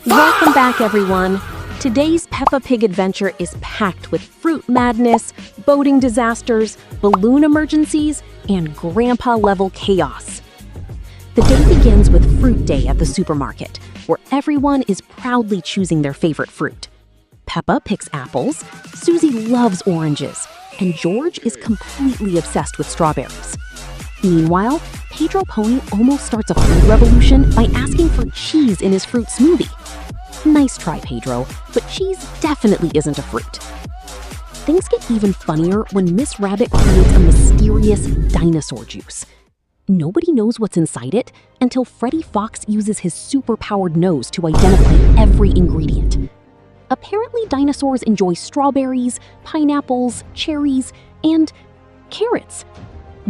Welcome back, everyone. Today's Peppa Pig adventure is packed with fruit madness, boating disasters, balloon emergencies, and grandpa-level chaos. The day begins with Fruit Day at the supermarket, where everyone is proudly choosing their favorite fruit. Peppa picks apples, Susie loves oranges, and George is completely obsessed with strawberries. Meanwhile, Pedro Pony almost starts a food revolution by asking for cheese in his fruit smoothie. Nice try, Pedro, but cheese definitely isn't a fruit. Things get even funnier when Miss Rabbit creates a mysterious dinosaur juice. Nobody knows what's inside it until Freddy Fox uses his super-powered nose to identify every ingredient. Apparently, dinosaurs enjoy strawberries, pineapples, cherries, and carrots.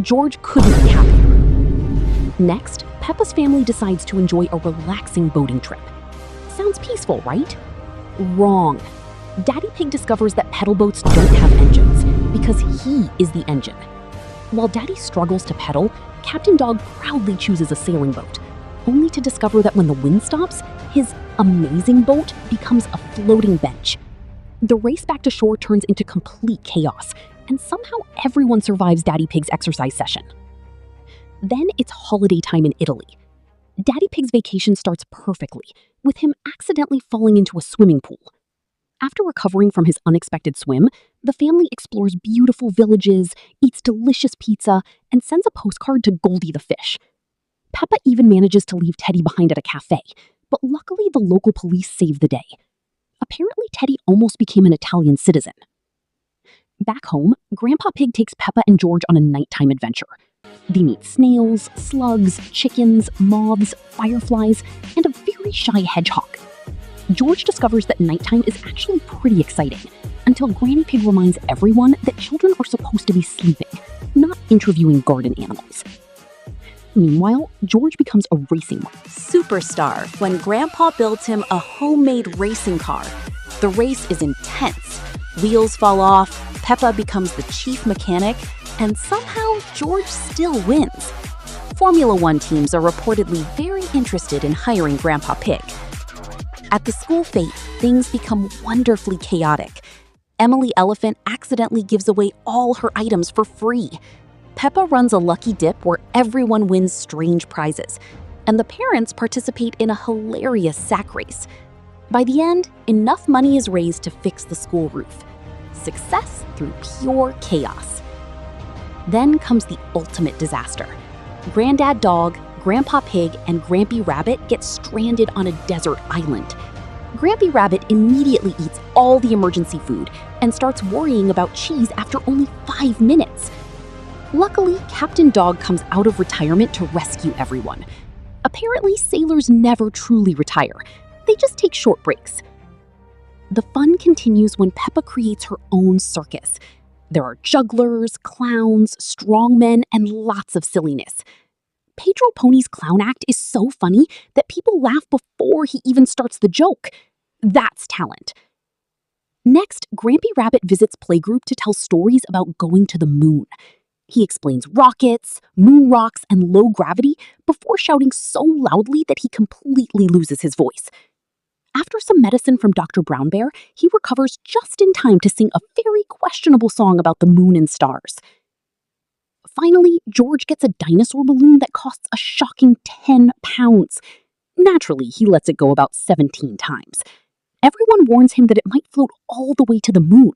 George couldn't be happier. Next, Peppa's family decides to enjoy a relaxing boating trip. Sounds peaceful, right? Wrong. Daddy Pig discovers that pedal boats don't have engines because he is the engine. While Daddy struggles to pedal, Captain Dog proudly chooses a sailing boat, only to discover that when the wind stops, his amazing boat becomes a floating bench. The race back to shore turns into complete chaos, and somehow everyone survives Daddy Pig's exercise session. Then it's holiday time in Italy. Daddy Pig's vacation starts perfectly, with him accidentally falling into a swimming pool. After recovering from his unexpected swim, the family explores beautiful villages, eats delicious pizza, and sends a postcard to Goldie the fish. Peppa even manages to leave Teddy behind at a cafe, but luckily the local police save the day. Apparently, Teddy almost became an Italian citizen. Back home, Grandpa Pig takes Peppa and George on a nighttime adventure. They meet snails, slugs, chickens, moths, fireflies, and a very shy hedgehog. George discovers that nighttime is actually pretty exciting, until Granny Pig reminds everyone that children are supposed to be sleeping, not interviewing garden animals. Meanwhile, George becomes a racing superstar when Grandpa builds him a homemade racing car. The race is intense. Wheels fall off, Peppa becomes the chief mechanic, and somehow George still wins. Formula One teams are reportedly very interested in hiring Grandpa Pig. At the school fete, things become wonderfully chaotic. Emily Elephant accidentally gives away all her items for free. Peppa runs a lucky dip where everyone wins strange prizes, and the parents participate in a hilarious sack race. By the end, enough money is raised to fix the school roof. Success through pure chaos. Then comes the ultimate disaster. Granddad Dog, Grandpa Pig, and Grampy Rabbit get stranded on a desert island. Grampy Rabbit immediately eats all the emergency food and starts worrying about cheese after only 5 minutes. Luckily, Captain Dog comes out of retirement to rescue everyone. Apparently, sailors never truly retire. They just take short breaks. The fun continues when Peppa creates her own circus. There are jugglers, clowns, strongmen, and lots of silliness. Pedro Pony's clown act is so funny that people laugh before he even starts the joke. That's talent. Next, Grampy Rabbit visits playgroup to tell stories about going to the moon. He explains rockets, moon rocks, and low gravity before shouting so loudly that he completely loses his voice. After some medicine from Dr. Brown Bear, he recovers just in time to sing a very questionable song about the moon and stars. Finally, George gets a dinosaur balloon that costs a shocking 10 pounds. Naturally, he lets it go about 17 times. Everyone warns him that it might float all the way to the moon,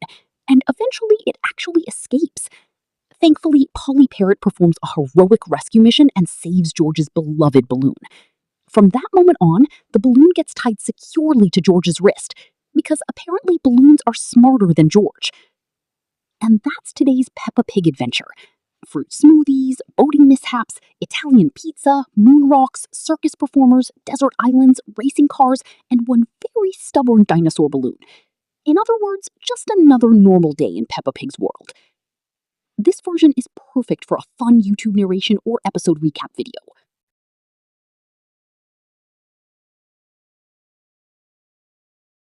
and eventually it actually escapes. Thankfully, Polly Parrot performs a heroic rescue mission and saves George's beloved balloon. From that moment on, the balloon gets tied securely to George's wrist, because apparently balloons are smarter than George. And that's today's Peppa Pig adventure. Fruit smoothies, boating mishaps, Italian pizza, moon rocks, circus performers, desert islands, racing cars, and one very stubborn dinosaur balloon. In other words, just another normal day in Peppa Pig's world. This version is perfect for a fun YouTube narration or episode recap video.